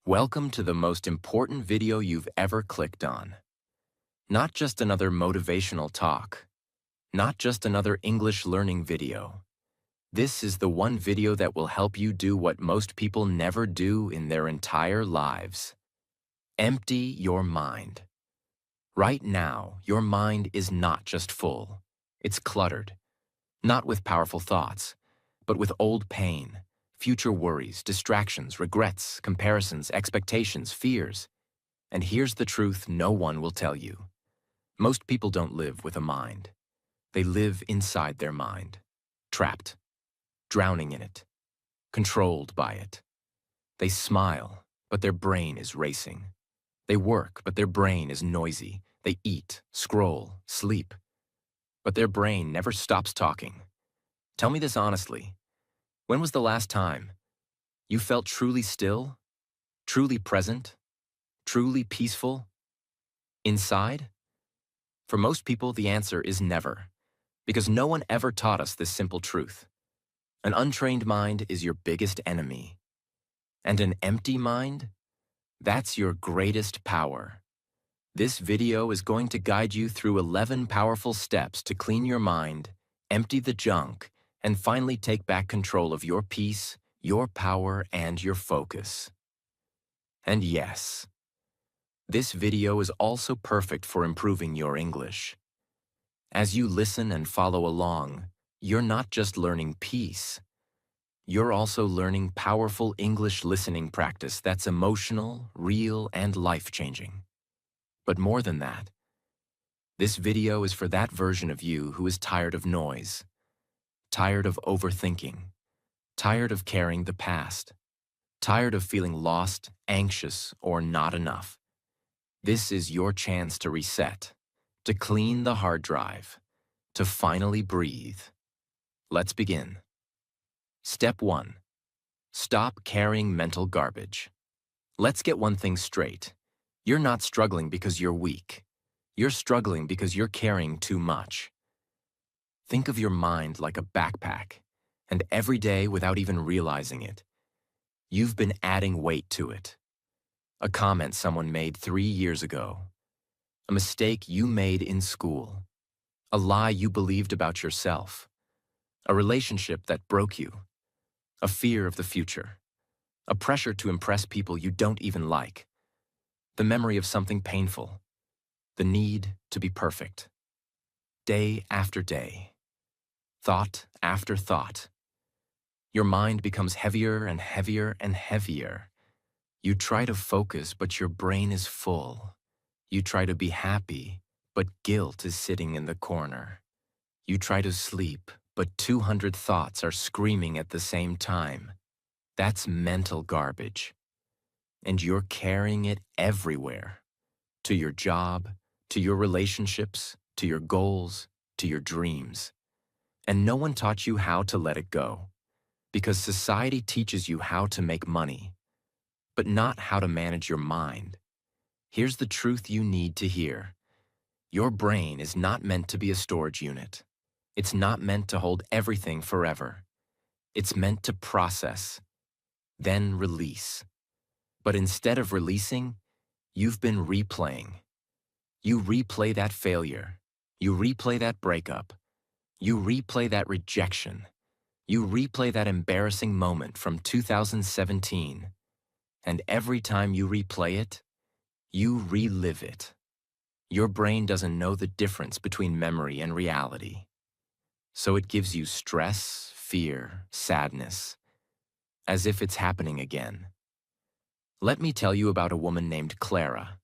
Welcome to the most important video you've ever clicked on. Not just another motivational talk, not just another English learning video. This is the one video that will help you do what most people never do in their entire lives. Empty your mind. Right now, your mind is not just full. It's cluttered. Not with powerful thoughts, but with old pain, future worries, distractions, regrets, comparisons, expectations, fears. And here's the truth no one will tell you. Most people don't live with a mind. They live inside their mind, trapped, drowning in it, controlled by it. They smile, but their brain is racing. They work, but their brain is noisy. They eat, scroll, sleep, but their brain never stops talking. Tell me this honestly. When was the last time you felt truly still, truly present, truly peaceful inside? For most people, the answer is never, because no one ever taught us this simple truth. An untrained mind is your biggest enemy, and an empty mind, that's your greatest power. This video is going to guide you through 11 powerful steps to clean your mind, empty the junk, and finally take back control of your peace, your power, and your focus. And yes, this video is also perfect for improving your English. As you listen and follow along, you're not just learning peace, you're also learning powerful English listening practice that's emotional, real, and life-changing. But more than that, this video is for that version of you who is tired of noise, tired of overthinking, tired of carrying the past, tired of feeling lost, anxious, or not enough. This is your chance to reset, to clean the hard drive, to finally breathe. Let's begin. Step 1. Stop carrying mental garbage. Let's get one thing straight. You're not struggling because you're weak. You're struggling because you're carrying too much. Think of your mind like a backpack, and every day, without even realizing it, you've been adding weight to it. A comment someone made 3 years ago, a mistake you made in school, a lie you believed about yourself, a relationship that broke you, a fear of the future, a pressure to impress people you don't even like, the memory of something painful, the need to be perfect. Day after day, thought after thought, your mind becomes heavier and heavier and heavier. You try to focus, but your brain is full. You try to be happy, but guilt is sitting in the corner. You try to sleep, but 200 thoughts are screaming at the same time. That's mental garbage. And you're carrying it everywhere. To your job, to your relationships, to your goals, to your dreams. And no one taught you how to let it go. Because society teaches you how to make money, but not how to manage your mind. Here's the truth you need to hear. Your brain is not meant to be a storage unit. It's not meant to hold everything forever. It's meant to process, then release. But instead of releasing, you've been replaying. You replay that failure. You replay that breakup. You replay that rejection. You replay that embarrassing moment from 2017. And every time you replay it, you relive it. Your brain doesn't know the difference between memory and reality. So it gives you stress, fear, sadness, as if it's happening again. Let me tell you about a woman named Clara.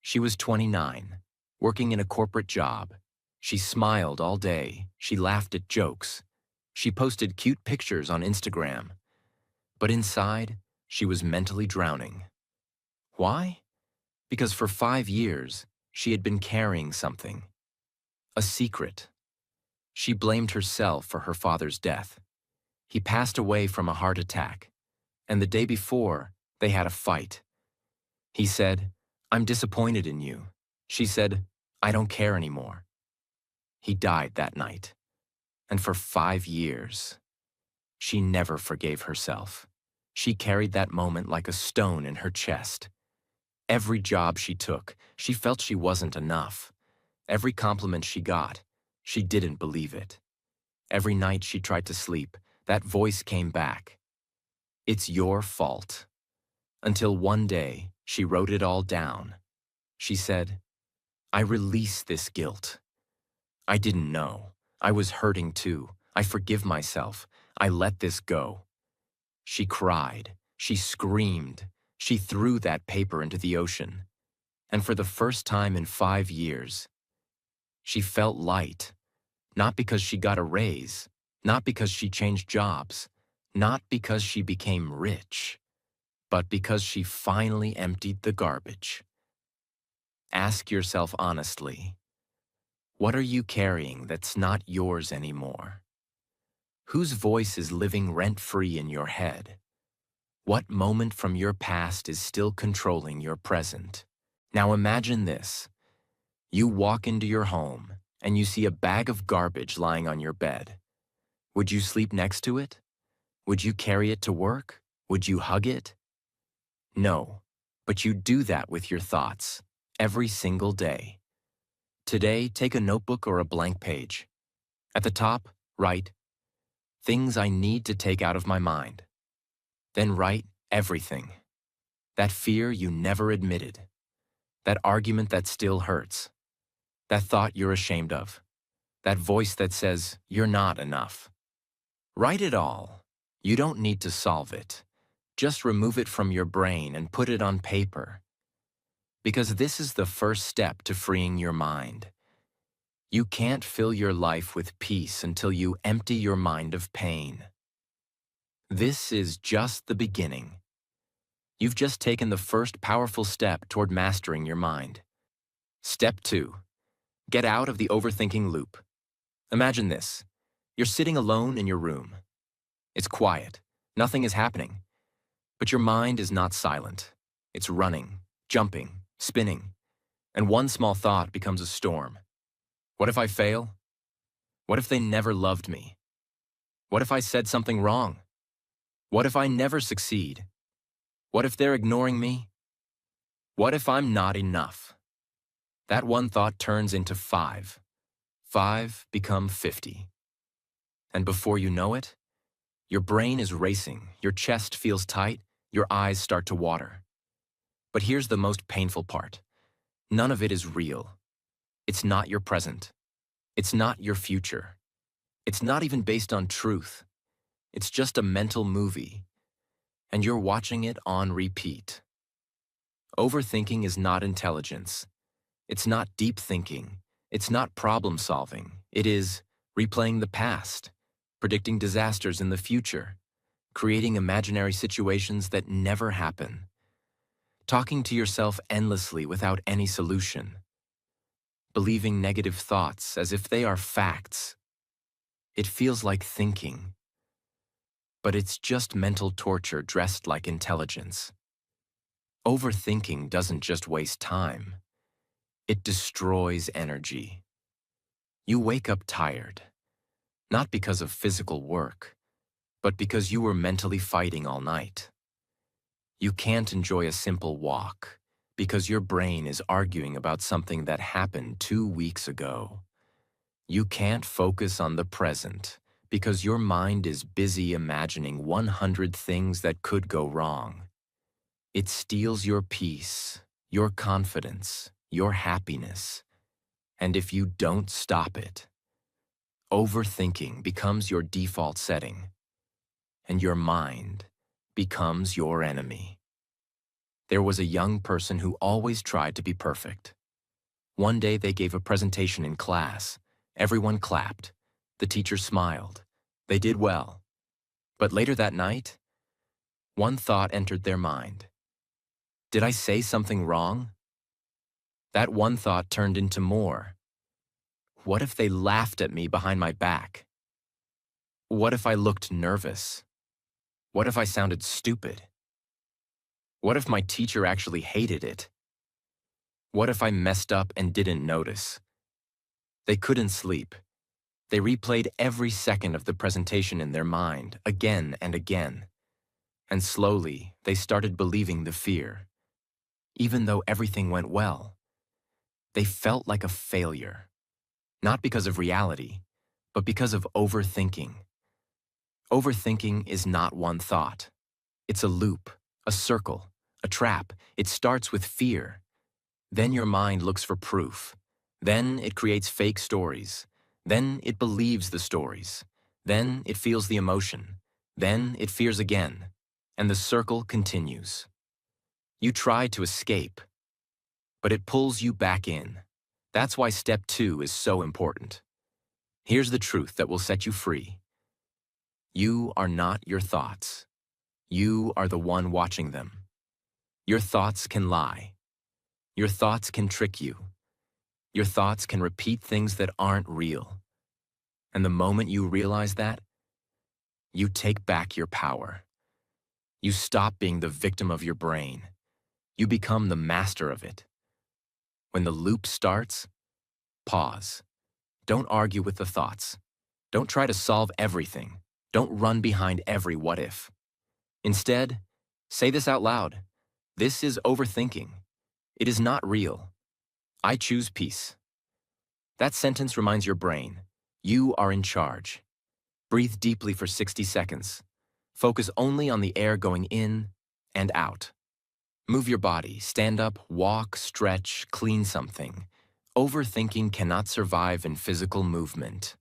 She was 29, working in a corporate job. She smiled all day. She laughed at jokes. She posted cute pictures on Instagram. But inside, she was mentally drowning. Why? Because for 5 years, she had been carrying something. A secret. She blamed herself for her father's death. He passed away from a heart attack, and the day before, they had a fight. He said, "I'm disappointed in you." She said, "I don't care anymore." He died that night, and for 5 years, she never forgave herself. She carried that moment like a stone in her chest. Every job she took, she felt she wasn't enough. Every compliment she got, she didn't believe it. Every night she tried to sleep, that voice came back. It's your fault. Until one day, she wrote it all down. She said, I release this guilt. I didn't know. I was hurting too. I forgive myself. I let this go. She cried. She screamed. She threw that paper into the ocean. And for the first time in 5 years, she felt light. Not because she got a raise, not because she changed jobs, not because she became rich, but because she finally emptied the garbage. Ask yourself honestly, what are you carrying that's not yours anymore? Whose voice is living rent-free in your head? What moment from your past is still controlling your present? Now imagine this. You walk into your home and you see a bag of garbage lying on your bed. Would you sleep next to it? Would you carry it to work? Would you hug it? No, but you do that with your thoughts every single day. Today, take a notebook or a blank page. At the top, write, things I need to take out of my mind. Then write everything. That fear you never admitted. That argument that still hurts. That thought you're ashamed of. That voice that says you're not enough. Write it all. You don't need to solve it. Just remove it from your brain and put it on paper. Because this is the first step to freeing your mind. You can't fill your life with peace until you empty your mind of pain. This is just the beginning. You've just taken the first powerful step toward mastering your mind. Step 2. Get out of the overthinking loop. Imagine this. You're sitting alone in your room. It's quiet. Nothing is happening. But your mind is not silent. It's running, jumping, spinning. And one small thought becomes a storm. What if I fail? What if they never loved me? What if I said something wrong? What if I never succeed? What if they're ignoring me? What if I'm not enough? That one thought turns into 5. 5 become 50. And before you know it, your brain is racing, your chest feels tight, your eyes start to water. But here's the most painful part. None of it is real. It's not your present. It's not your future. It's not even based on truth. It's just a mental movie, and you're watching it on repeat. Overthinking is not intelligence. It's not deep thinking. It's not problem solving. It is replaying the past, predicting disasters in the future, creating imaginary situations that never happen, talking to yourself endlessly without any solution, believing negative thoughts as if they are facts. It feels like thinking, but it's just mental torture dressed like intelligence. Overthinking doesn't just waste time. It destroys energy. You wake up tired, not because of physical work, but because you were mentally fighting all night. You can't enjoy a simple walk because your brain is arguing about something that happened 2 weeks ago. You can't focus on the present because your mind is busy imagining 100 things that could go wrong. It steals your peace, your confidence, your happiness. And if you don't stop it, overthinking becomes your default setting, and your mind becomes your enemy. There was a young person who always tried to be perfect. One day they gave a presentation in class. Everyone clapped. The teacher smiled. They did well. But later that night, one thought entered their mind. Did I say something wrong? That one thought turned into more. What if they laughed at me behind my back? What if I looked nervous? What if I sounded stupid? What if my teacher actually hated it? What if I messed up and didn't notice? They couldn't sleep. They replayed every second of the presentation in their mind, again and again. And slowly, they started believing the fear. Even though everything went well, they felt like a failure. Not because of reality, but because of overthinking. Overthinking is not one thought. It's a loop, a circle, a trap. It starts with fear. Then your mind looks for proof. Then it creates fake stories. Then it believes the stories. Then it feels the emotion. Then it fears again. And the circle continues. You try to escape, but it pulls you back in. That's why step 2 is so important. Here's the truth that will set you free. You are not your thoughts. You are the one watching them. Your thoughts can lie. Your thoughts can trick you. Your thoughts can repeat things that aren't real. And the moment you realize that, you take back your power. You stop being the victim of your brain. You become the master of it. When the loop starts, pause. Don't argue with the thoughts. Don't try to solve everything. Don't run behind every what if. Instead, say this out loud. This is overthinking. It is not real. I choose peace. That sentence reminds your brain, you are in charge. Breathe deeply for 60 seconds. Focus only on the air going in and out. Move your body, stand up, walk, stretch, clean something. Overthinking cannot survive in physical movement.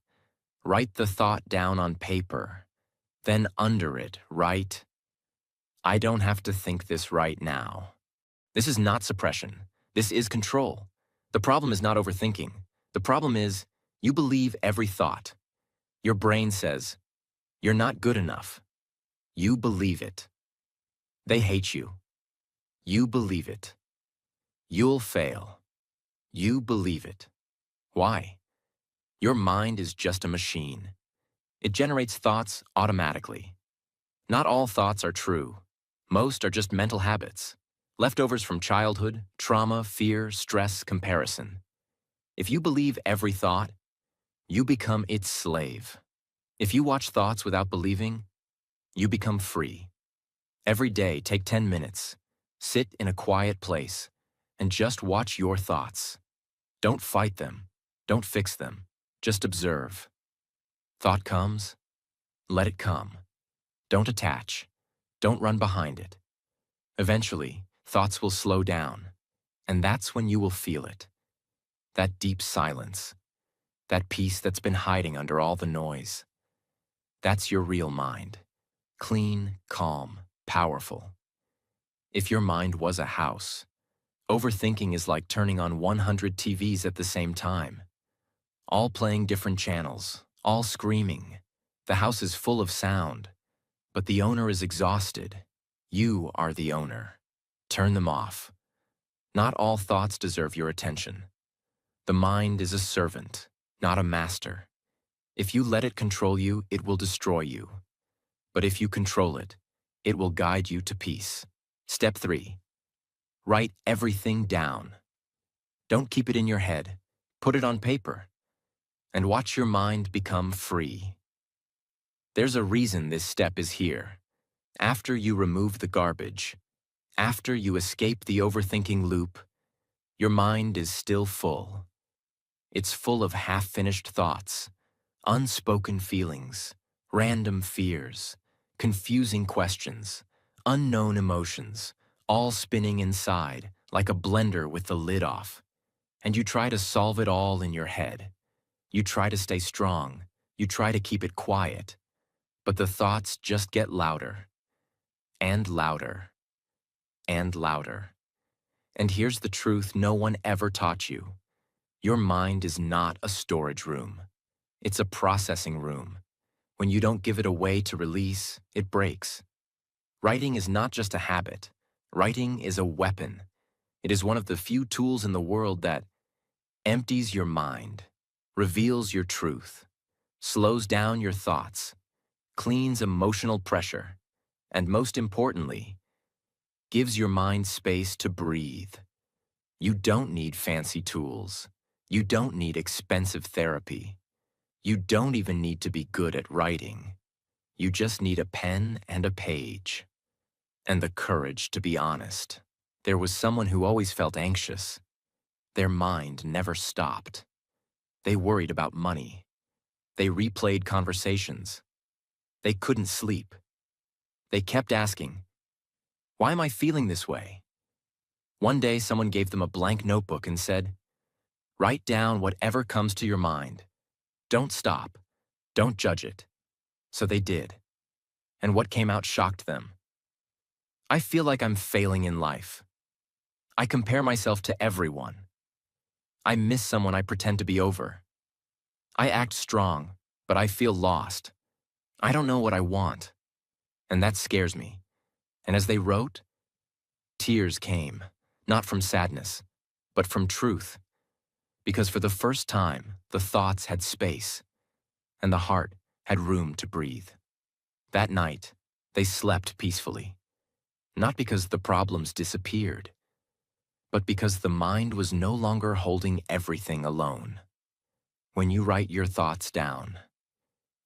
Write the thought down on paper. Then under it, write, I don't have to think this right now. This is not suppression. This is control. The problem is not overthinking. The problem is you believe every thought. Your brain says, you're not good enough. You believe it. They hate you. You believe it. You'll fail. You believe it. Why? Your mind is just a machine. It generates thoughts automatically. Not all thoughts are true. Most are just mental habits. Leftovers from childhood, trauma, fear, stress, comparison. If you believe every thought, you become its slave. If you watch thoughts without believing, you become free. Every day, take 10 minutes. Sit in a quiet place and just watch your thoughts. Don't fight them. Don't fix them. Just observe. Thought comes, let it come. Don't attach. Don't run behind it. Eventually, thoughts will slow down, and that's when you will feel it. That deep silence. That peace that's been hiding under all the noise. That's your real mind. Clean, calm, powerful. If your mind was a house, overthinking is like turning on 100 TVs at the same time. All playing different channels, all screaming. The house is full of sound, but the owner is exhausted. You are the owner. Turn them off. Not all thoughts deserve your attention. The mind is a servant, not a master. If you let it control you, it will destroy you. But if you control it, it will guide you to peace. Step 3. Write everything down. Don't keep it in your head. Put it on paper. And watch your mind become free. There's a reason this step is here. After you remove the garbage, after you escape the overthinking loop, your mind is still full. It's full of half-finished thoughts, unspoken feelings, random fears, confusing questions, unknown emotions, all spinning inside like a blender with the lid off. And you try to solve it all in your head. You try to stay strong. You try to keep it quiet. But the thoughts just get louder, and louder, and louder. And here's the truth no one ever taught you. Your mind is not a storage room. It's a processing room. When you don't give it a way to release, it breaks. Writing is not just a habit. Writing is a weapon. It is one of the few tools in the world that empties your mind, reveals your truth, slows down your thoughts, cleans emotional pressure, and most importantly, gives your mind space to breathe. You don't need fancy tools. You don't need expensive therapy. You don't even need to be good at writing. You just need a pen and a page. and the courage to be honest. There was someone who always felt anxious. Their mind never stopped. They worried about money. They replayed conversations. They couldn't sleep. They kept asking, "Why am I feeling this way?" One day, someone gave them a blank notebook and said, "Write down whatever comes to your mind. Don't stop. Don't judge it." So they did. And what came out shocked them. "I feel like I'm failing in life. I compare myself to everyone. I miss someone I pretend to be over. I act strong, but I feel lost. I don't know what I want. And that scares me." And as they wrote, tears came, not from sadness, but from truth. Because for the first time, the thoughts had space, and the heart had room to breathe. That night, they slept peacefully, not because the problems disappeared, but because the mind was no longer holding everything alone. When you write your thoughts down,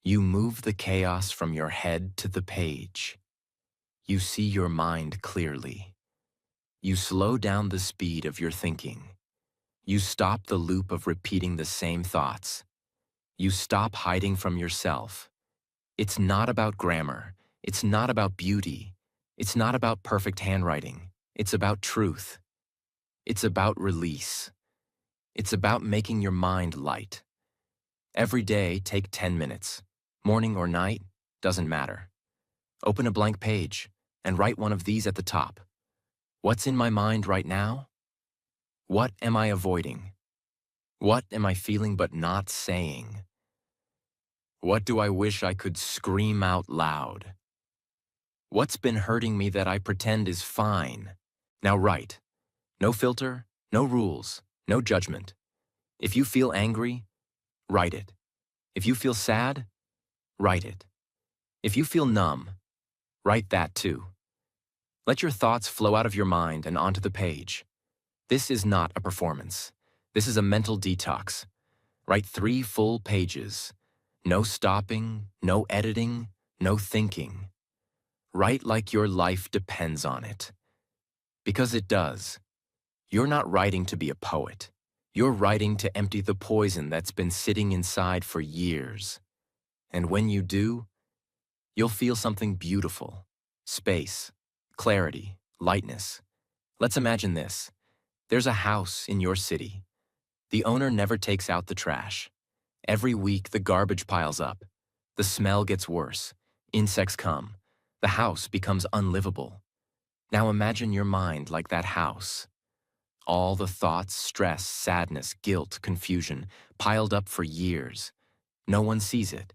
you move the chaos from your head to the page. You see your mind clearly. You slow down the speed of your thinking. You stop the loop of repeating the same thoughts. You stop hiding from yourself. It's not about grammar. It's not about beauty. It's not about perfect handwriting. It's about truth. It's about release. It's about making your mind light. Every day, take 10 minutes. Morning or night, doesn't matter. Open a blank page and write one of these at the top. What's in my mind right now? What am I avoiding? What am I feeling but not saying? What do I wish I could scream out loud? What's been hurting me that I pretend is fine? Now write. No filter, no rules, no judgment. If you feel angry, write it. If you feel sad, write it. If you feel numb, write that too. Let your thoughts flow out of your mind and onto the page. This is not a performance. This is a mental detox. Write 3 full pages. No stopping, no editing, no thinking. Write like your life depends on it. Because it does. You're not writing to be a poet. You're writing to empty the poison that's been sitting inside for years. And when you do, you'll feel something beautiful. Space, clarity, lightness. Let's imagine this. There's a house in your city. The owner never takes out the trash. Every week, the garbage piles up. The smell gets worse. Insects come. The house becomes unlivable. Now imagine your mind like that house. All the thoughts, stress, sadness, guilt, confusion, piled up for years. No one sees it,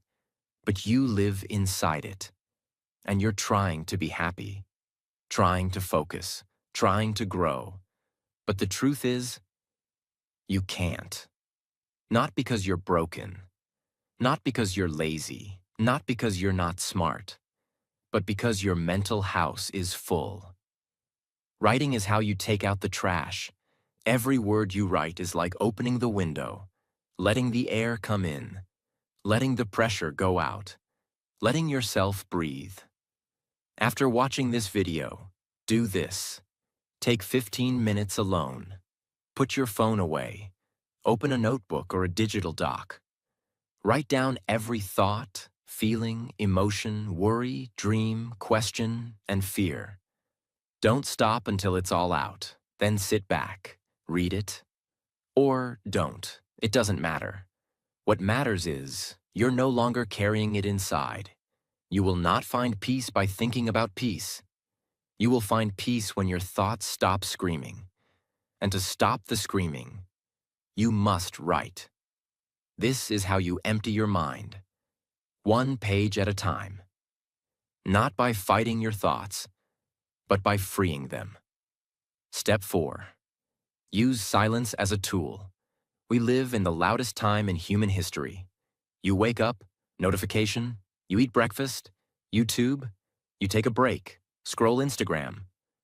but you live inside it. And you're trying to be happy, trying to focus, trying to grow. But the truth is, you can't. Not because you're broken, not because you're lazy, not because you're not smart, but because your mental house is full. Writing is how you take out the trash. Every word you write is like opening the window, letting the air come in, letting the pressure go out, letting yourself breathe. After watching this video, do this. Take 15 minutes alone. Put your phone away. Open a notebook or a digital doc. Write down every thought, feeling, emotion, worry, dream, question, and fear. Don't stop until it's all out. Then sit back, read it, or don't. It doesn't matter. What matters is you're no longer carrying it inside. You will not find peace by thinking about peace. You will find peace when your thoughts stop screaming. And to stop the screaming, you must write. This is how you empty your mind, 1 page at a time. Not by fighting your thoughts, but by freeing them. Step 4. Use silence as a tool. We live in the loudest time in human history. You wake up, notification, you eat breakfast, YouTube, you take a break, scroll Instagram,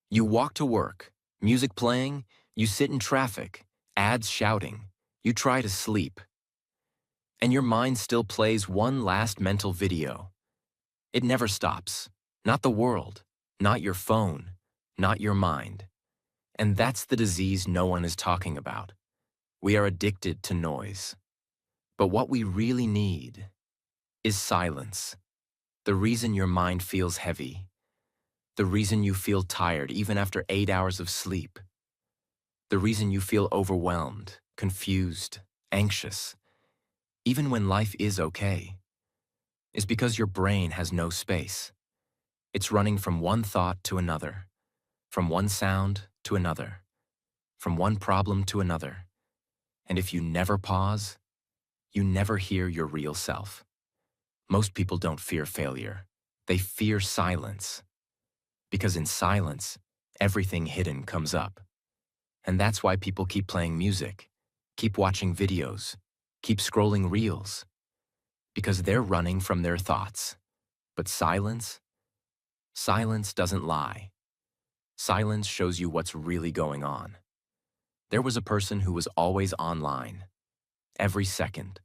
you walk to work, music playing, you sit in traffic, ads shouting, you try to sleep. And your mind still plays one last mental video. It never stops. Not the world, not your phone, not your mind. And that's the disease no one is talking about. We are addicted to noise. But what we really need is silence. The reason your mind feels heavy, the reason you feel tired even after 8 hours of sleep, the reason you feel overwhelmed, confused, anxious, even when life is okay, is because your brain has no space. It's running from one thought to another, from one sound to another, from one problem to another. And if you never pause, you never hear your real self. Most people don't fear failure. They fear silence. Because in silence, everything hidden comes up. And that's why people keep playing music, keep watching videos, keep scrolling reels. Because they're running from their thoughts. But silence doesn't lie. Silence shows you what's really going on. There was a person who was always online. Every second.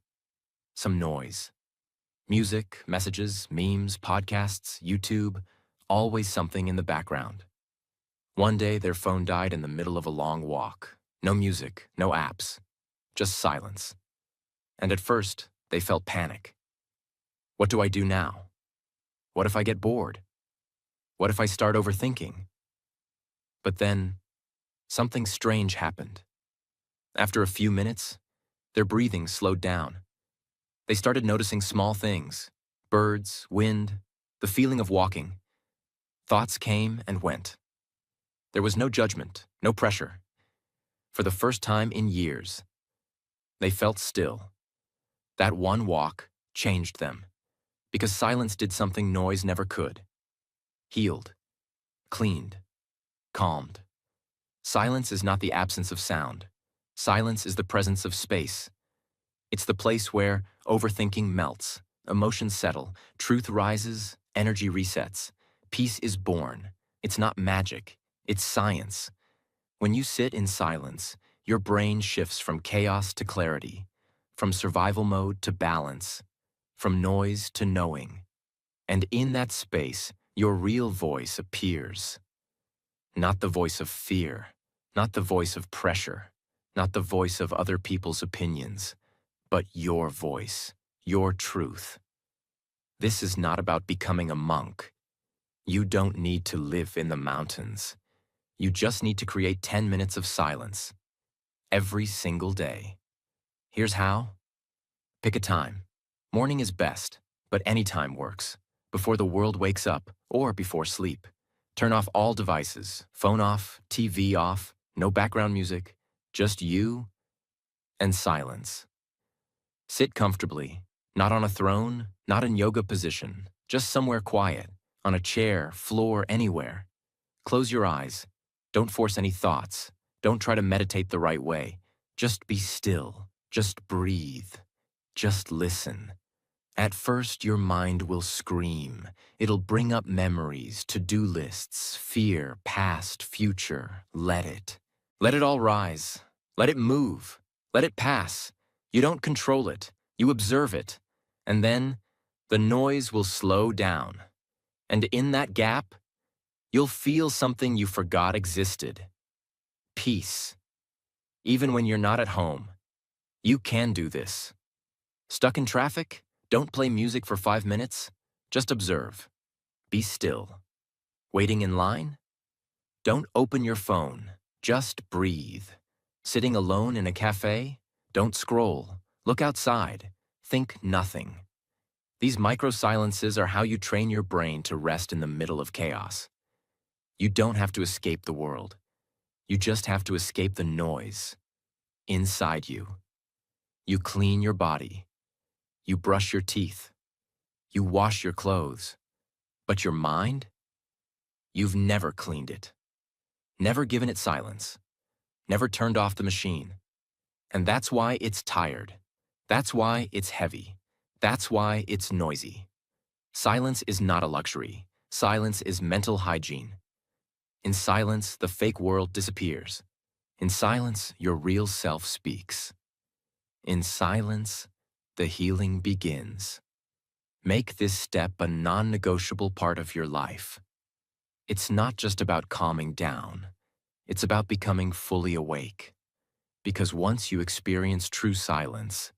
Some noise. Music, messages, memes, podcasts, YouTube, always something in the background. One day, their phone died in the middle of a long walk. No music, no apps, just silence. And at first, they felt panic. What do I do now? What if I get bored? What if I start overthinking? But then, something strange happened. After a few minutes, their breathing slowed down. They started noticing small things, birds, wind, the feeling of walking. Thoughts came and went. There was no judgment, no pressure. For the first time in years, they felt still. That one walk changed them, because silence did something noise never could. Healed, cleaned, calmed. Silence is not the absence of sound. Silence is the presence of space. It's the place where overthinking melts, emotions settle, truth rises, energy resets. Peace is born. It's not magic, it's science. When you sit in silence, your brain shifts from chaos to clarity, from survival mode to balance, from noise to knowing. And in that space, your real voice appears. Not the voice of fear, not the voice of pressure, not the voice of other people's opinions, but your voice, your truth. This is not about becoming a monk. You don't need to live in the mountains. You just need to create 10 minutes of silence every single day. Here's how. Pick a time. Morning is best, but any time works. Before the world wakes up or before sleep. Turn off all devices, phone off, TV off, no background music, just you and silence. Sit comfortably, not on a throne, not in yoga position, just somewhere quiet, on a chair, floor, anywhere. Close your eyes. Don't force any thoughts. Don't try to meditate the right way. Just be still. Just breathe. Just listen. At first, your mind will scream. It'll bring up memories, to-do lists, fear, past, future. Let it. Let it all rise. Let it move. Let it pass. You don't control it. You observe it. And then, the noise will slow down. And in that gap, you'll feel something you forgot existed. Peace. Even when you're not at home, you can do this. Stuck in traffic? Don't play music for 5 minutes. Just observe. Be still. Waiting in line? Don't open your phone. Just breathe. Sitting alone in a cafe? Don't scroll. Look outside. Think nothing. These micro-silences are how you train your brain to rest in the middle of chaos. You don't have to escape the world. You just have to escape the noise inside you. You clean your body. You brush your teeth. You wash your clothes. But your mind? You've never cleaned it. Never given it silence. Never turned off the machine. And that's why it's tired. That's why it's heavy. That's why it's noisy. Silence is not a luxury. Silence is mental hygiene. In silence, the fake world disappears. In silence, your real self speaks. In silence, the healing begins. Make this step a non-negotiable part of your life. It's not just about calming down. It's about becoming fully awake. Because once you experience true silence,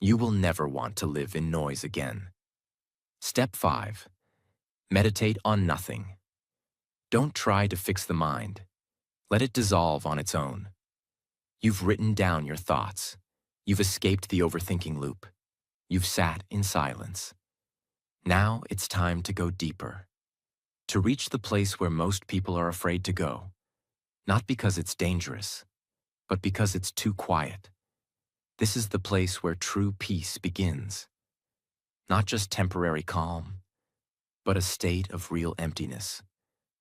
you will never want to live in noise again. Step 5. Meditate on nothing. Don't try to fix the mind. Let it dissolve on its own. You've written down your thoughts. You've escaped the overthinking loop. You've sat in silence. Now it's time to go deeper. To reach the place where most people are afraid to go. Not because it's dangerous, but because it's too quiet. This is the place where true peace begins. Not just temporary calm, but a state of real emptiness,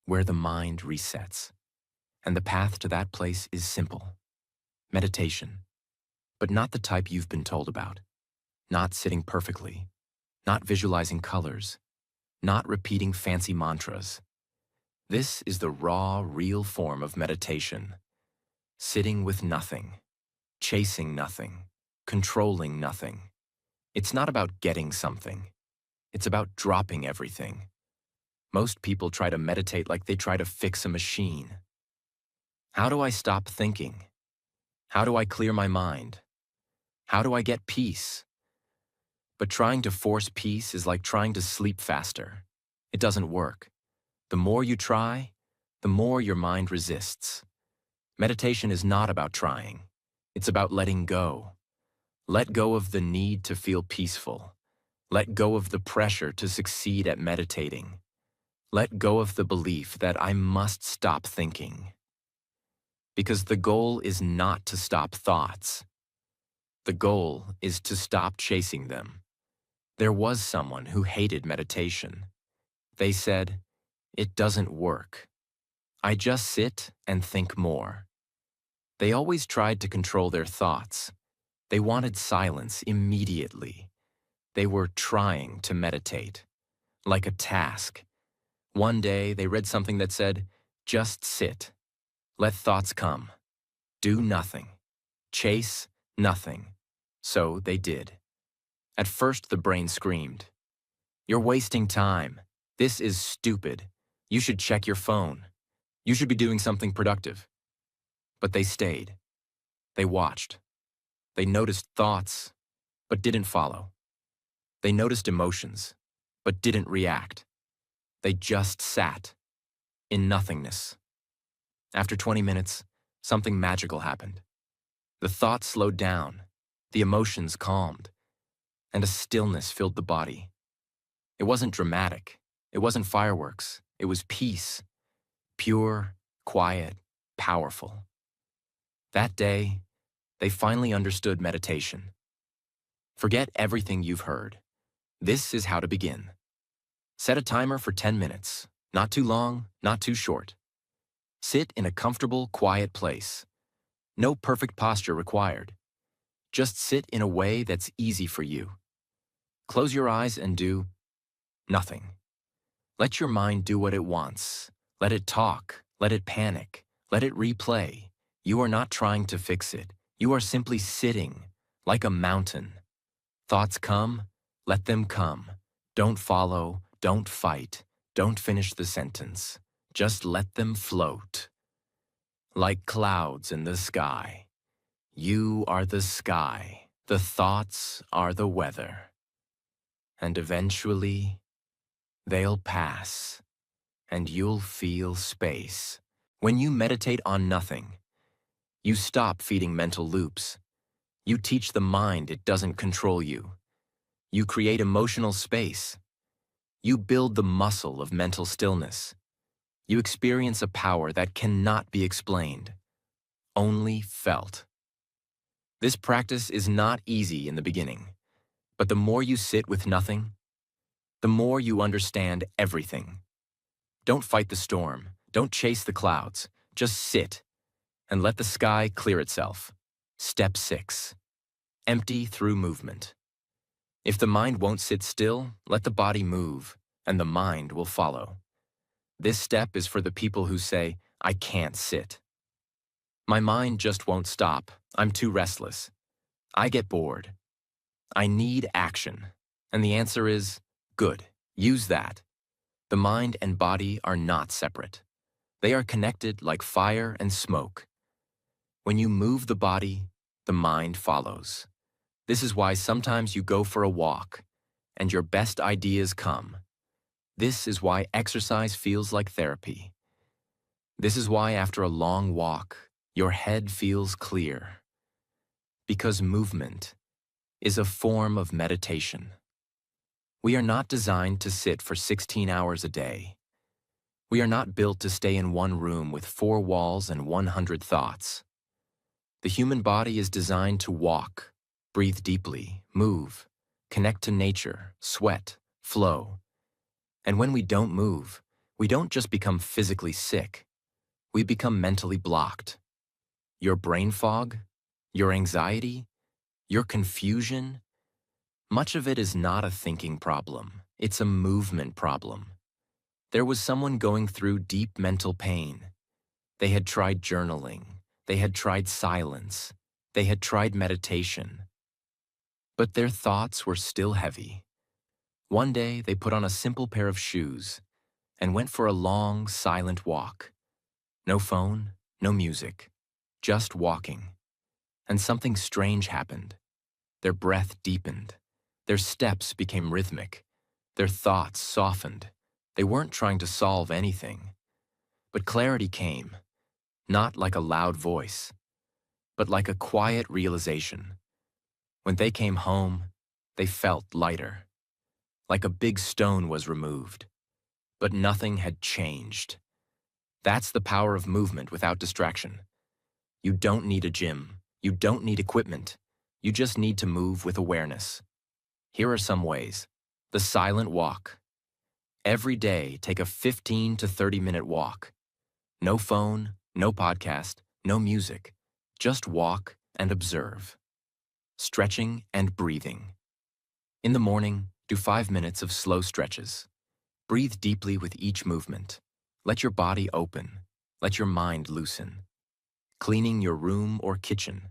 where the mind resets. And the path to that place is simple. Meditation. But not the type you've been told about. Not sitting perfectly. Not visualizing colors. Not repeating fancy mantras. This is the raw, real form of meditation. Sitting with nothing. Chasing nothing. Controlling nothing. It's not about getting something. It's about dropping everything. Most people try to meditate like they try to fix a machine. How do I stop thinking? How do I clear my mind? How do I get peace? But trying to force peace is like trying to sleep faster. It doesn't work. The more you try, the more your mind resists. Meditation is not about trying. It's about letting go. Let go of the need to feel peaceful. Let go of the pressure to succeed at meditating. Let go of the belief that I must stop thinking. Because the goal is not to stop thoughts. The goal is to stop chasing them. There was someone who hated meditation. They said, "It doesn't work. I just sit and think more." They always tried to control their thoughts. They wanted silence immediately. They were trying to meditate, like a task. One day they read something that said, "Just sit. Let thoughts come. Do nothing. Chase nothing." So they did. At first the brain screamed, "You're wasting time. This is stupid. You should check your phone. You should be doing something productive." But they stayed. They watched. They noticed thoughts, but didn't follow. They noticed emotions, but didn't react. They just sat in nothingness. After 20 minutes, something magical happened. The thoughts slowed down, the emotions calmed, and a stillness filled the body. It wasn't dramatic. It wasn't fireworks. It was peace. Pure, quiet, powerful. That day, they finally understood meditation. Forget everything you've heard. This is how to begin. Set a timer for 10 minutes. Not too long, not too short. Sit in a comfortable, quiet place. No perfect posture required. Just sit in a way that's easy for you. Close your eyes and do nothing. Let your mind do what it wants. Let it talk. Let it panic. Let it replay. You are not trying to fix it. You are simply sitting, like a mountain. Thoughts come, let them come. Don't follow, don't fight, don't finish the sentence. Just let them float. Like clouds in the sky. You are the sky. The thoughts are the weather. And eventually, they'll pass, and you'll feel space. When you meditate on nothing, you stop feeding mental loops. You teach the mind it doesn't control you. You create emotional space. You build the muscle of mental stillness. You experience a power that cannot be explained, only felt. This practice is not easy in the beginning, but the more you sit with nothing, the more you understand everything. Don't fight the storm. Don't chase the clouds. Just sit and let the sky clear itself. Step 6. Empty through movement. If the mind won't sit still, let the body move, and the mind will follow. This step is for the people who say, "I can't sit. My mind just won't stop. I'm too restless. I get bored. I need action." And the answer is, good, use that. The mind and body are not separate. They are connected like fire and smoke. When you move the body, the mind follows. This is why sometimes you go for a walk, and your best ideas come. This is why exercise feels like therapy. This is why after a long walk, your head feels clear. Because movement is a form of meditation. We are not designed to sit for 16 hours a day. We are not built to stay in one room with 4 walls and 100 thoughts. The human body is designed to walk, breathe deeply, move, connect to nature, sweat, flow. And when we don't move, we don't just become physically sick. We become mentally blocked. Your brain fog, your anxiety, your confusion, much of it is not a thinking problem. It's a movement problem. There was someone going through deep mental pain. They had tried journaling. They had tried silence. They had tried meditation. But their thoughts were still heavy. One day, they put on a simple pair of shoes and went for a long, silent walk. No phone, no music, just walking. And something strange happened. Their breath deepened. Their steps became rhythmic. Their thoughts softened. They weren't trying to solve anything. But clarity came, not like a loud voice, but like a quiet realization. When they came home, they felt lighter, like a big stone was removed. But nothing had changed. That's the power of movement without distraction. You don't need a gym. You don't need equipment. You just need to move with awareness. Here are some ways. The silent walk. Every day, take a 15 to 30-minute walk. No phone, no podcast, no music. Just walk and observe. Stretching and breathing. In the morning, do 5 minutes of slow stretches. Breathe deeply with each movement. Let your body open. Let your mind loosen. Cleaning your room or kitchen.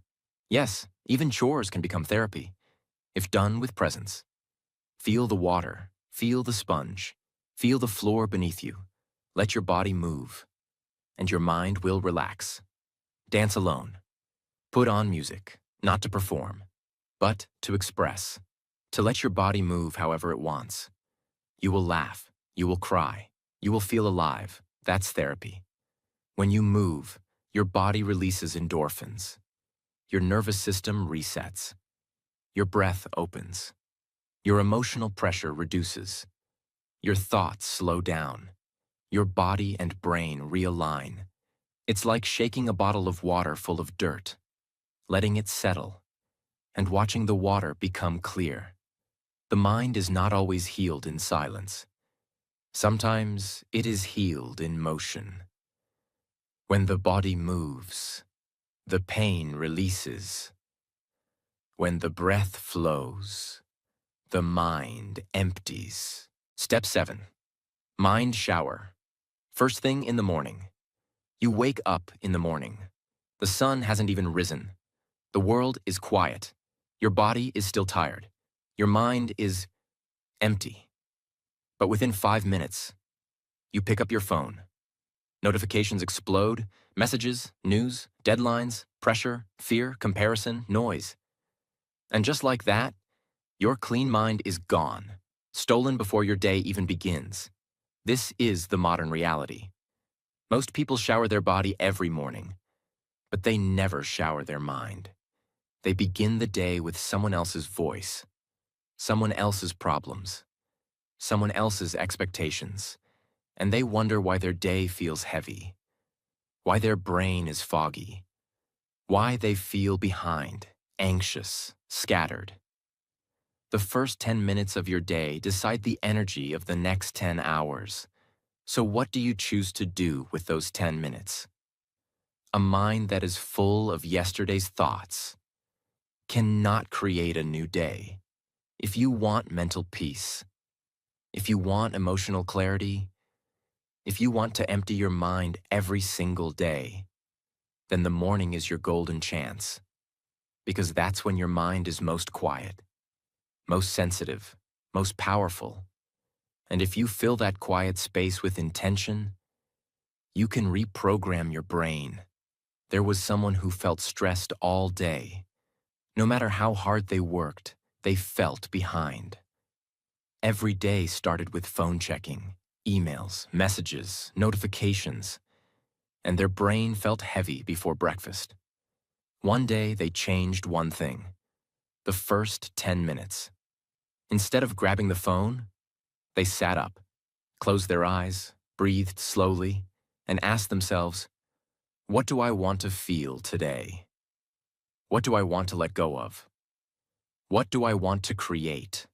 Yes, even chores can become therapy, if done with presence. Feel the water. Feel the sponge. Feel the floor beneath you. Let your body move, and your mind will relax. Dance alone. Put on music, not to perform, but to express, to let your body move however it wants. You will laugh, you will cry, you will feel alive. That's therapy. When you move, your body releases endorphins. Your nervous system resets. Your breath opens. Your emotional pressure reduces. Your thoughts slow down. Your body and brain realign. It's like shaking a bottle of water full of dirt, letting it settle, and watching the water become clear. The mind is not always healed in silence. Sometimes it is healed in motion. When the body moves, the pain releases. When the breath flows, the mind empties. Step 7. Mind shower. First thing in the morning. You wake up in the morning. The sun hasn't even risen. The world is quiet. Your body is still tired. Your mind is empty. But within 5 minutes, you pick up your phone. Notifications explode, messages, news, deadlines, pressure, fear, comparison, noise. And just like that, your clean mind is gone, stolen before your day even begins. This is the modern reality. Most people shower their body every morning, but they never shower their mind. They begin the day with someone else's voice, someone else's problems, someone else's expectations, and they wonder why their day feels heavy, why their brain is foggy, why they feel behind, anxious, scattered. The first 10 minutes of your day decide the energy of the next 10 hours. So what do you choose to do with those 10 minutes? A mind that is full of yesterday's thoughts cannot create a new day. If you want mental peace, if you want emotional clarity, if you want to empty your mind every single day, then the morning is your golden chance, because that's when your mind is most quiet, most sensitive, most powerful, And if you fill that quiet space with intention, you can reprogram your brain. There was someone who felt stressed all day. No matter how hard they worked, they felt behind. Every day started with phone checking, emails, messages, notifications, and their brain felt heavy before breakfast. One day they changed one thing: the first 10 minutes. Instead of grabbing the phone, they sat up, closed their eyes, breathed slowly, and asked themselves, what do I want to feel today? What do I want to let go of? What do I want to create?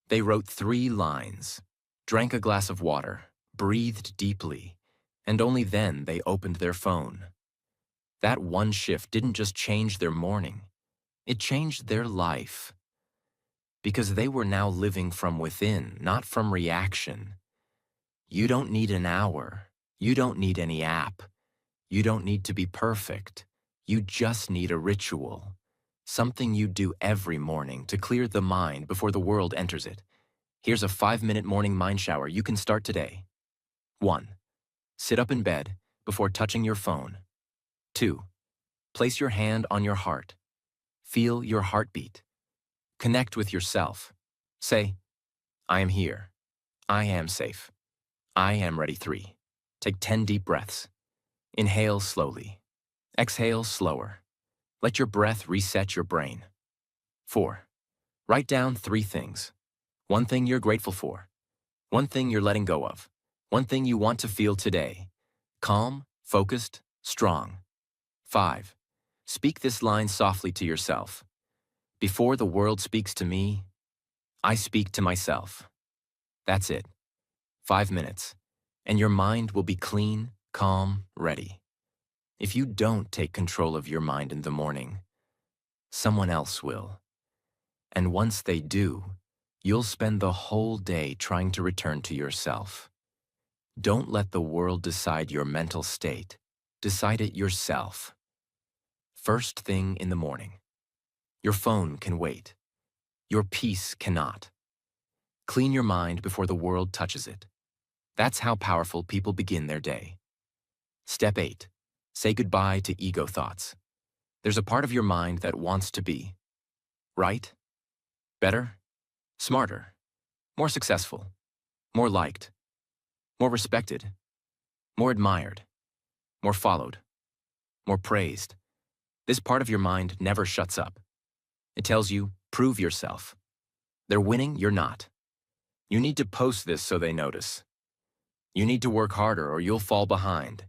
They wrote 3 lines, drank a glass of water, breathed deeply, and only then they opened their phone. That one shift didn't just change their morning, it changed their life. Because they were now living from within, not from reaction. You don't need an hour. You don't need any app. You don't need to be perfect. You just need a ritual. Something you do every morning to clear the mind before the world enters it. Here's a 5-minute morning mind shower you can start today. 1. Sit up in bed before touching your phone. 2. Place your hand on your heart. Feel your heartbeat. Connect with yourself. Say, I am here. I am safe. I am ready. 3. Take 10 deep breaths. Inhale slowly. Exhale slower. Let your breath reset your brain. 4. Write down 3 things. 1 thing you're grateful for. 1 thing you're letting go of. 1 thing you want to feel today. Calm, focused, strong. 5. Speak this line softly to yourself. Before the world speaks to me, I speak to myself. That's it. 5 minutes, and your mind will be clean, calm, ready. If you don't take control of your mind in the morning, someone else will. And once they do, you'll spend the whole day trying to return to yourself. Don't let the world decide your mental state. Decide it yourself. First thing in the morning. Your phone can wait. Your peace cannot. Clean your mind before the world touches it. That's how powerful people begin their day. Step 8. Say goodbye to ego thoughts. There's a part of your mind that wants to be right, better, smarter, more successful, more liked, more respected, more admired, more followed, more praised. This part of your mind never shuts up. It tells you, prove yourself. They're winning, you're not. You need to post this so they notice. You need to work harder or you'll fall behind.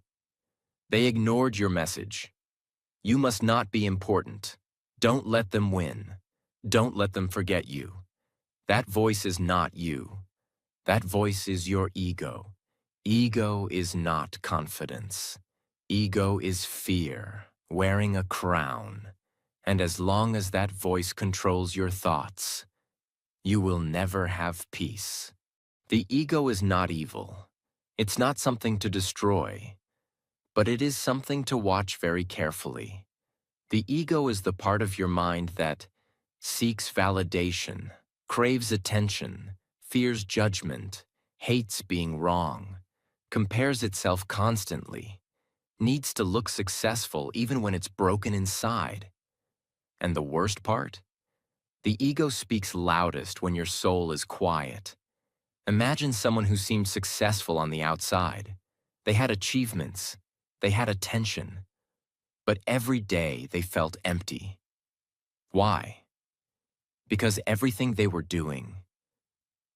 They ignored your message. You must not be important. Don't let them win. Don't let them forget you. That voice is not you. That voice is your ego. Ego is not confidence. Ego is fear, wearing a crown. And as long as that voice controls your thoughts, you will never have peace. The ego is not evil. It's not something to destroy, but it is something to watch very carefully. The ego is the part of your mind that seeks validation, craves attention, fears judgment, hates being wrong, compares itself constantly, needs to look successful even when it's broken inside. And the worst part? The ego speaks loudest when your soul is quiet. Imagine someone who seemed successful on the outside. They had achievements, they had attention, but every day they felt empty. Why? Because everything they were doing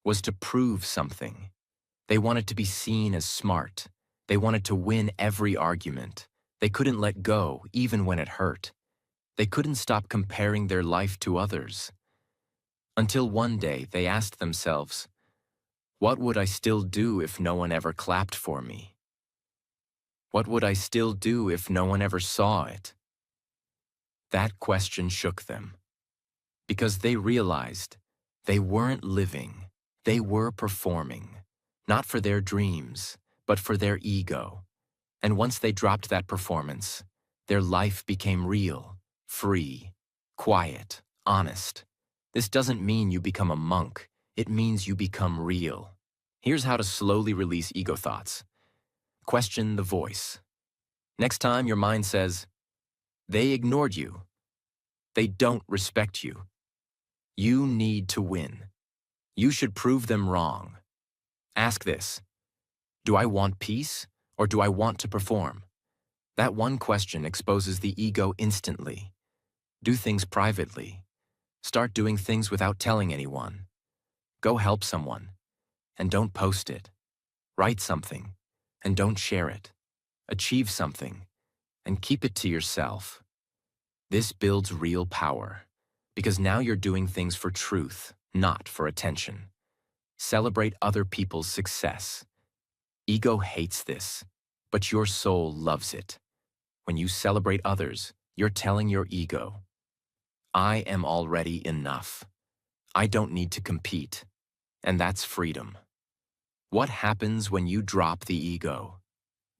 was to prove something. They wanted to be seen as smart. They wanted to win every argument. They couldn't let go even when it hurt. They couldn't stop comparing their life to others. Until one day they asked themselves, what would I still do if no one ever clapped for me? What would I still do if no one ever saw it? That question shook them, because they realized they weren't living, they were performing, not for their dreams, but for their ego. And once they dropped that performance, their life became real, free, quiet, honest. This doesn't mean you become a monk, it means you become real. Here's how to slowly release ego thoughts. Question the voice. Next time your mind says, they ignored you, they don't respect you, you need to win, you should prove them wrong. Ask this: do I want peace or do I want to perform? That one question exposes the ego instantly. Do things privately. Start doing things without telling anyone. Go help someone, and don't post it. Write something, and don't share it. Achieve something, and keep it to yourself. This builds real power, because now you're doing things for truth, not for attention. Celebrate other people's success. Ego hates this, but your soul loves it. When you celebrate others, you're telling your ego, I am already enough. I don't need to compete. And that's freedom. What happens when you drop the ego?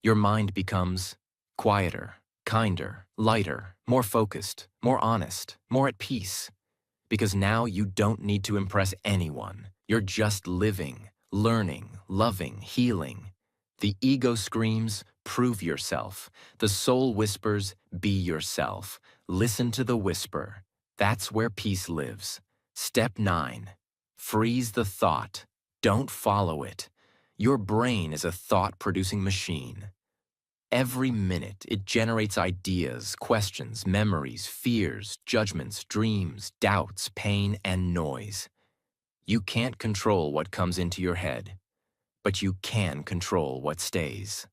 Your mind becomes quieter, kinder, lighter, more focused, more honest, more at peace. Because now you don't need to impress anyone. You're just living, learning, loving, healing. The ego screams, prove yourself. The soul whispers, be yourself. Listen to the whisper. That's where peace lives. Step 9. Freeze the thought. Don't follow it. Your brain is a thought-producing machine. Every minute, it generates ideas, questions, memories, fears, judgments, dreams, doubts, pain, and noise. You can't control what comes into your head, but you can control what stays.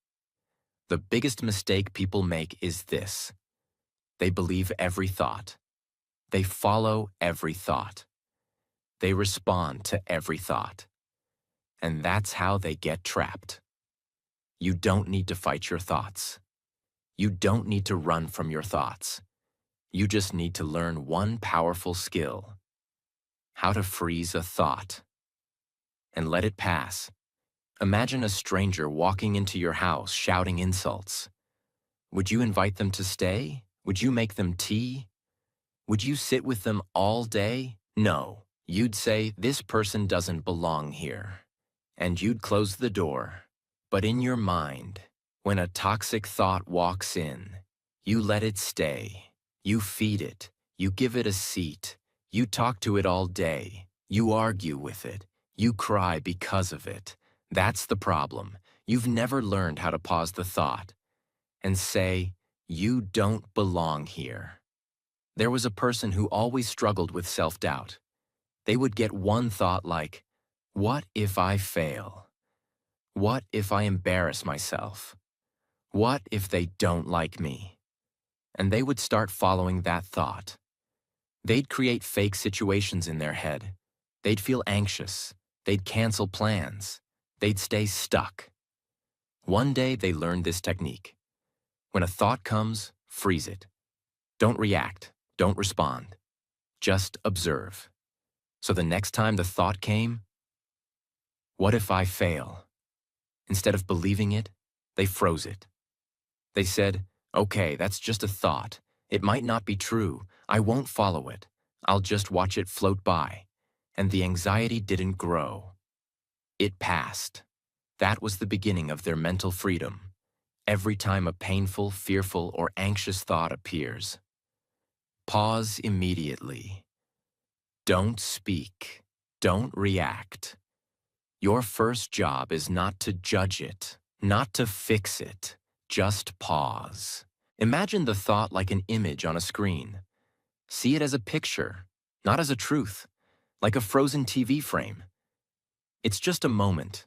The biggest mistake people make is this: they believe every thought. They follow every thought. They respond to every thought. And that's how they get trapped. You don't need to fight your thoughts. You don't need to run from your thoughts. You just need to learn one powerful skill: how to freeze a thought and let it pass. Imagine a stranger walking into your house shouting insults. Would you invite them to stay? Would you make them tea? Would you sit with them all day? No. You'd say, this person doesn't belong here. And you'd close the door. But in your mind, when a toxic thought walks in, you let it stay. You feed it. You give it a seat. You talk to it all day. You argue with it. You cry because of it. That's the problem. You've never learned how to pause the thought and say, you don't belong here. There was a person who always struggled with self-doubt. They would get one thought like, what if I fail? What if I embarrass myself? What if they don't like me? And they would start following that thought. They'd create fake situations in their head. They'd feel anxious. They'd cancel plans. They'd stay stuck. One day they learned this technique. When a thought comes, freeze it. Don't react. Don't respond. Just observe. So the next time the thought came, what if I fail? Instead of believing it, they froze it. They said, okay, that's just a thought. It might not be true. I won't follow it. I'll just watch it float by. And the anxiety didn't grow. It passed. That was the beginning of their mental freedom. Every time a painful, fearful, or anxious thought appears, pause immediately. Don't speak. Don't react. Your first job is not to judge it, not to fix it. Just pause. Imagine the thought like an image on a screen. See it as a picture, not as a truth, like a frozen TV frame. It's just a moment.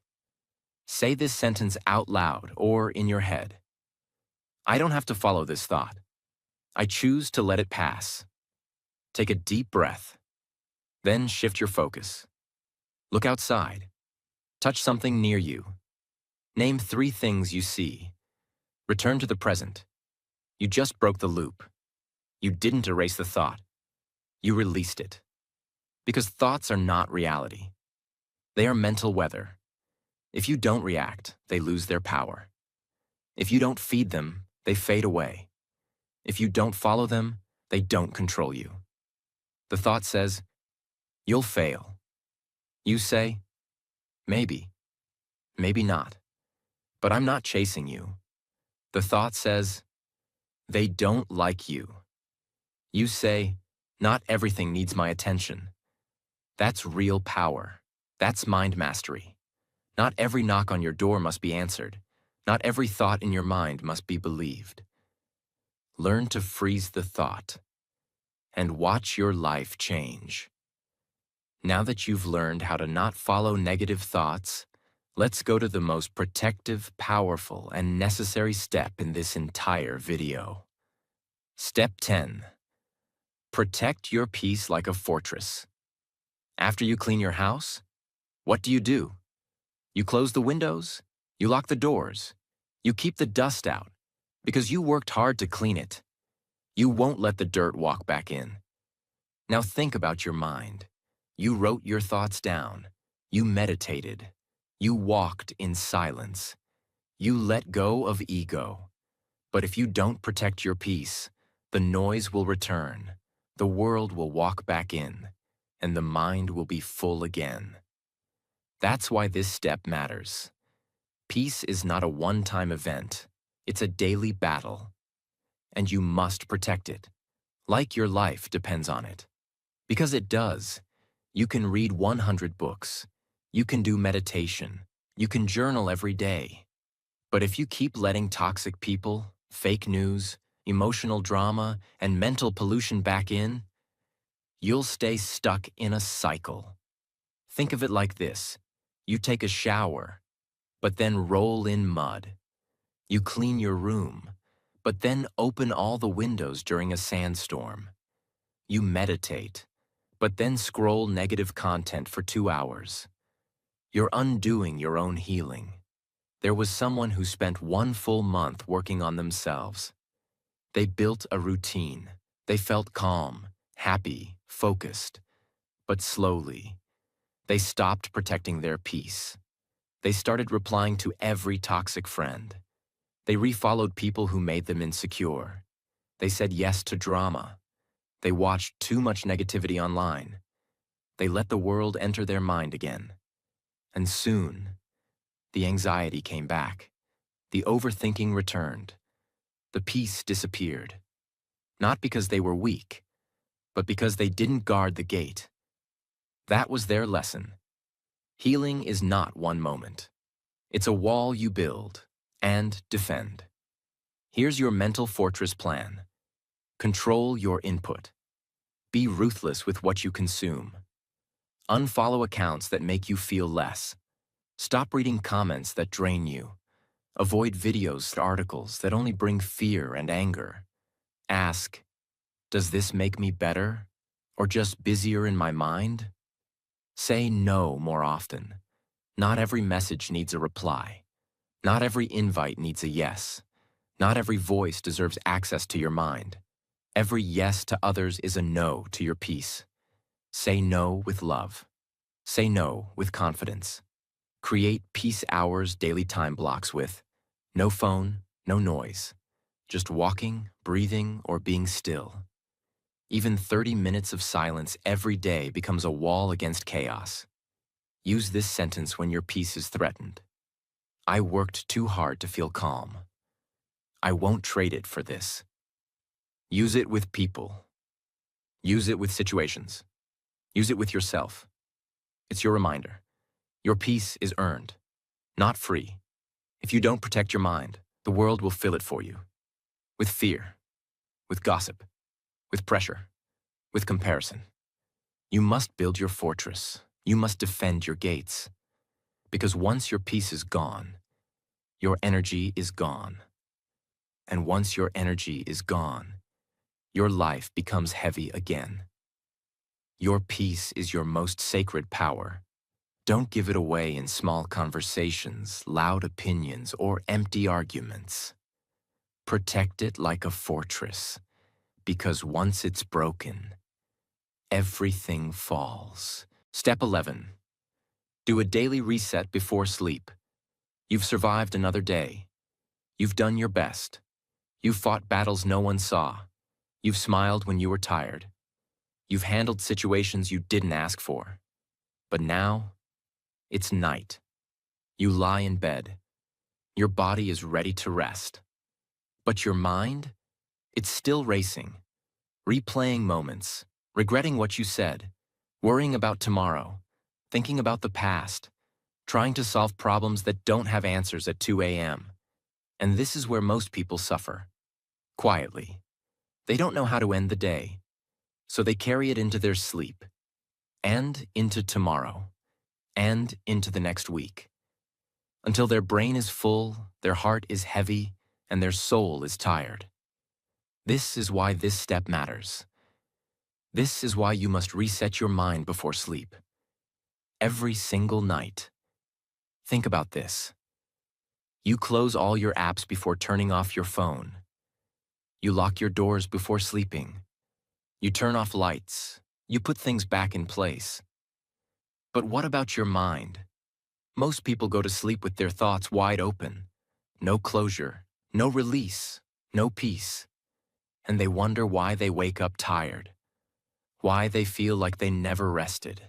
Say this sentence out loud or in your head. I don't have to follow this thought. I choose to let it pass. Take a deep breath. Then shift your focus. Look outside. Touch something near you. Name 3 things you see. Return to the present. You just broke the loop. You didn't erase the thought. You released it. Because thoughts are not reality. They are mental weather. If you don't react, they lose their power. If you don't feed them, they fade away. If you don't follow them, they don't control you. The thought says, you'll fail. You say, maybe. Maybe not. But I'm not chasing you. The thought says, they don't like you. You say, not everything needs my attention. That's real power. That's mind mastery. Not every knock on your door must be answered. Not every thought in your mind must be believed. Learn to freeze the thought and watch your life change. Now that you've learned how to not follow negative thoughts, let's go to the most protective, powerful, and necessary step in this entire video. Step 10. Protect your peace like a fortress. After you clean your house, what do? You close the windows, you lock the doors, you keep the dust out, because you worked hard to clean it. You won't let the dirt walk back in. Now think about your mind. You wrote your thoughts down. You meditated. You walked in silence. You let go of ego. But if you don't protect your peace, the noise will return, the world will walk back in, and the mind will be full again. That's why this step matters. Peace is not a one-time event. It's a daily battle. And you must protect it, like your life depends on it. Because it does. You can read 100 books. You can do meditation. You can journal every day. But if you keep letting toxic people, fake news, emotional drama, and mental pollution back in, you'll stay stuck in a cycle. Think of it like this. You take a shower, but then roll in mud. You clean your room, but then open all the windows during a sandstorm. You meditate, but then scroll negative content for 2 hours. You're undoing your own healing. There was someone who spent 1 full month working on themselves. They built a routine. They felt calm, happy, focused. But slowly, they stopped protecting their peace. They started replying to every toxic friend. They refollowed people who made them insecure. They said yes to drama. They watched too much negativity online. They let the world enter their mind again. And soon, the anxiety came back. The overthinking returned. The peace disappeared. Not because they were weak, but because they didn't guard the gate. That was their lesson. Healing is not one moment. It's a wall you build and defend. Here's your mental fortress plan. Control your input. Be ruthless with what you consume. Unfollow accounts that make you feel less. Stop reading comments that drain you. Avoid videos and articles that only bring fear and anger. Ask, does this make me better, or just busier in my mind? Say no more often. Not every message needs a reply. Not every invite needs a yes. Not every voice deserves access to your mind. Every yes to others is a no to your peace. Say no with love. Say no with confidence. Create peace hours daily time blocks with no phone, no noise. Just walking, breathing, or being still. Even 30 minutes of silence every day becomes a wall against chaos. Use this sentence when your peace is threatened. I worked too hard to feel calm. I won't trade it for this. Use it with people. Use it with situations. Use it with yourself. It's your reminder. Your peace is earned, not free. If you don't protect your mind, the world will fill it for you. With fear, with gossip, with pressure, with comparison. You must build your fortress. You must defend your gates. Because once your peace is gone, your energy is gone. And once your energy is gone, your life becomes heavy again. Your peace is your most sacred power. Don't give it away in small conversations, loud opinions, or empty arguments. Protect it like a fortress, because once it's broken, everything falls. Step 11. Do a daily reset before sleep. You've survived another day. You've done your best. You've fought battles no one saw. You've smiled when you were tired. You've handled situations you didn't ask for. But now, it's night. You lie in bed. Your body is ready to rest. But your mind? It's still racing, replaying moments, regretting what you said, worrying about tomorrow, thinking about the past, trying to solve problems that don't have answers at 2 a.m. And this is where most people suffer. Quietly. They don't know how to end the day, so they carry it into their sleep, and into tomorrow, and into the next week, until their brain is full, their heart is heavy, and their soul is tired. This is why this step matters. This is why you must reset your mind before sleep. Every single night. Think about this. You close all your apps before turning off your phone. You lock your doors before sleeping. You turn off lights. You put things back in place. But what about your mind? Most people go to sleep with their thoughts wide open. No closure, no release, no peace. And they wonder why they wake up tired. Why they feel like they never rested.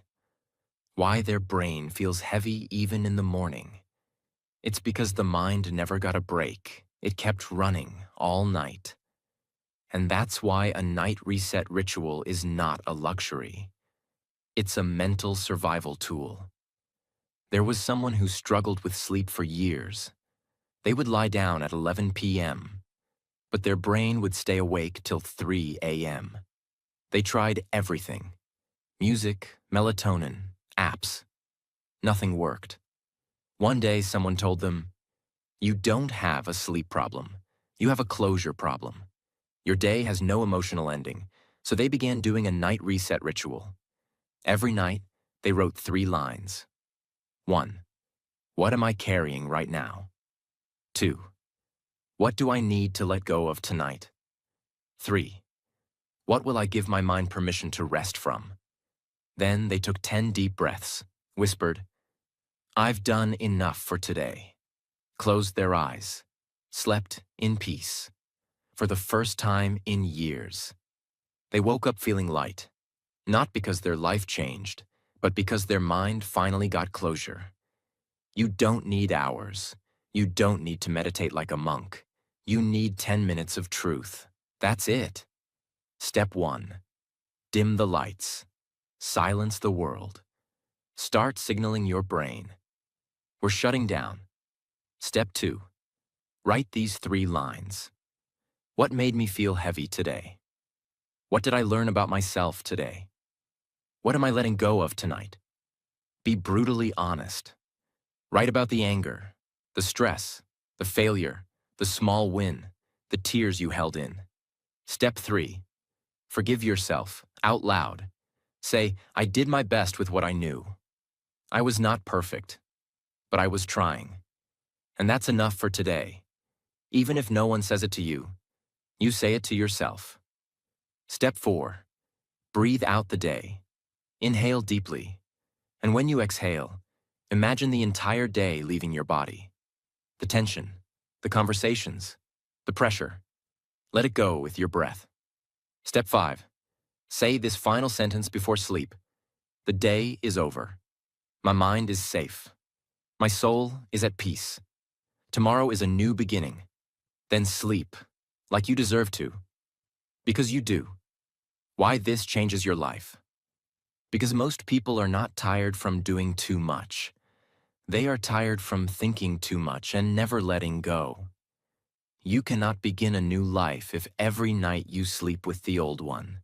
Why their brain feels heavy even in the morning. It's because the mind never got a break. It kept running all night. And that's why a night reset ritual is not a luxury. It's a mental survival tool. There was someone who struggled with sleep for years. They would lie down at 11 p.m., but their brain would stay awake till 3 a.m. They tried everything. Music, melatonin, apps. Nothing worked. One day someone told them, "You don't have a sleep problem. You have a closure problem. Your day has no emotional ending." So they began doing a night reset ritual. Every night, they wrote 3 lines. 1. What am I carrying right now? 2. What do I need to let go of tonight? 3. What will I give my mind permission to rest from? Then they took 10 deep breaths, whispered, "I've done enough for today," closed their eyes, slept in peace. For the first time in years. They woke up feeling light, not because their life changed, but because their mind finally got closure. You don't need hours. You don't need to meditate like a monk. You need 10 minutes of truth. That's it. Step 1. Dim the lights. Silence the world. Start signaling your brain. We're shutting down. Step 2. Write these 3 lines. What made me feel heavy today? What did I learn about myself today? What am I letting go of tonight? Be brutally honest. Write about the anger, the stress, the failure, the small win, the tears you held in. Step 3. Forgive yourself, out loud. Say, I did my best with what I knew. I was not perfect, but I was trying. And that's enough for today. Even if no one says it to you, you say it to yourself. Step 4. Breathe out the day. Inhale deeply. And when you exhale, imagine the entire day leaving your body. The tension, the conversations, the pressure. Let it go with your breath. Step 5. Say this final sentence before sleep. The day is over. My mind is safe. My soul is at peace. Tomorrow is a new beginning. Then sleep, like you deserve to. Because you do. Why this changes your life. Because most people are not tired from doing too much. They are tired from thinking too much and never letting go. You cannot begin a new life if every night you sleep with the old one.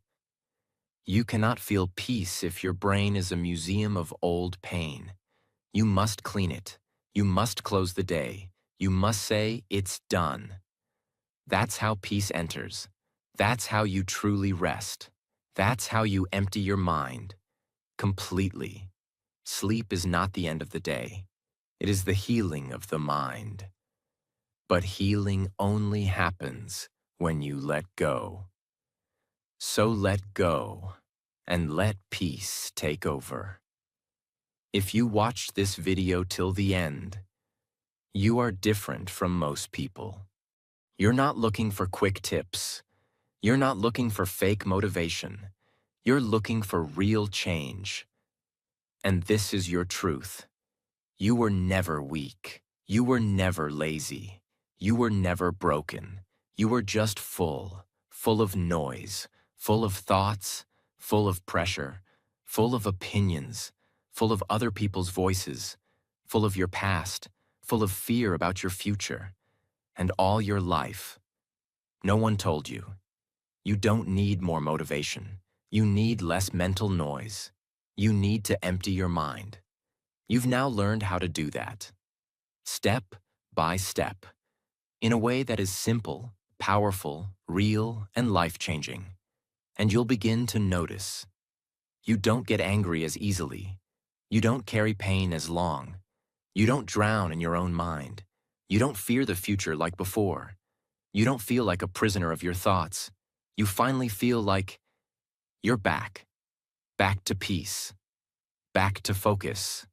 You cannot feel peace if your brain is a museum of old pain. You must clean it. You must close the day. You must say, it's done. That's how peace enters. That's how you truly rest. That's how you empty your mind. Completely. Sleep is not the end of the day. It is the healing of the mind. But healing only happens when you let go. So let go and let peace take over. If you watched this video till the end, you are different from most people. You're not looking for quick tips. You're not looking for fake motivation. You're looking for real change. And this is your truth. You were never weak. You were never lazy. You were never broken. You were just full of noise, full of thoughts, full of pressure, full of opinions, full of other people's voices, full of your past, full of fear about your future, and all your life. No one told you. You don't need more motivation. You need less mental noise. You need to empty your mind. You've now learned how to do that, step by step, in a way that is simple, powerful, real, and life-changing. And you'll begin to notice. You don't get angry as easily. You don't carry pain as long. You don't drown in your own mind. You don't fear the future like before. You don't feel like a prisoner of your thoughts. You finally feel like you're back. Back to peace. Back to focus.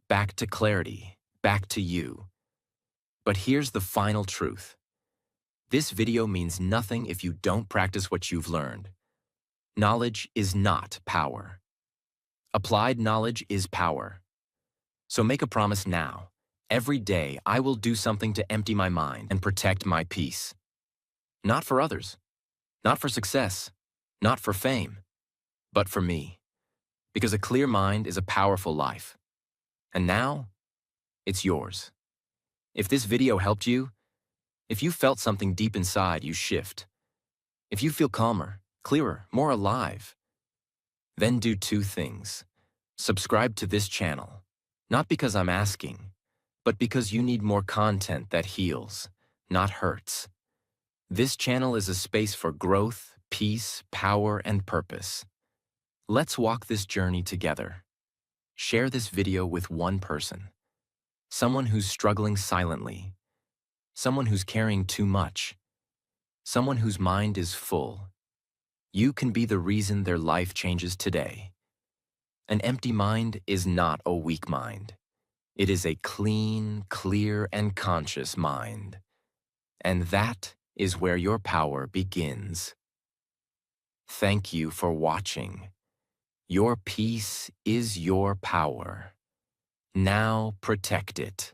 Back to clarity. Back to you. But here's the final truth. This video means nothing if you don't practice what you've learned. Knowledge is not power. Applied knowledge is power. So make a promise now. Every day I will do something to empty my mind and protect my peace. Not for others. Not for success. Not for fame. But for me. Because a clear mind is a powerful life. And now, it's yours. If this video helped you, if you felt something deep inside you shift, if you feel calmer, clearer, more alive, then do two things. Subscribe to this channel, not because I'm asking, but because you need more content that heals, not hurts. This channel is a space for growth, peace, power, and purpose. Let's walk this journey together. Share this video with one person. Someone who's struggling silently. Someone who's carrying too much. Someone whose mind is full. You can be the reason their life changes today. An empty mind is not a weak mind. It is a clean, clear, and conscious mind. And that is where your power begins. Thank you for watching. Your peace is your power. Now protect it.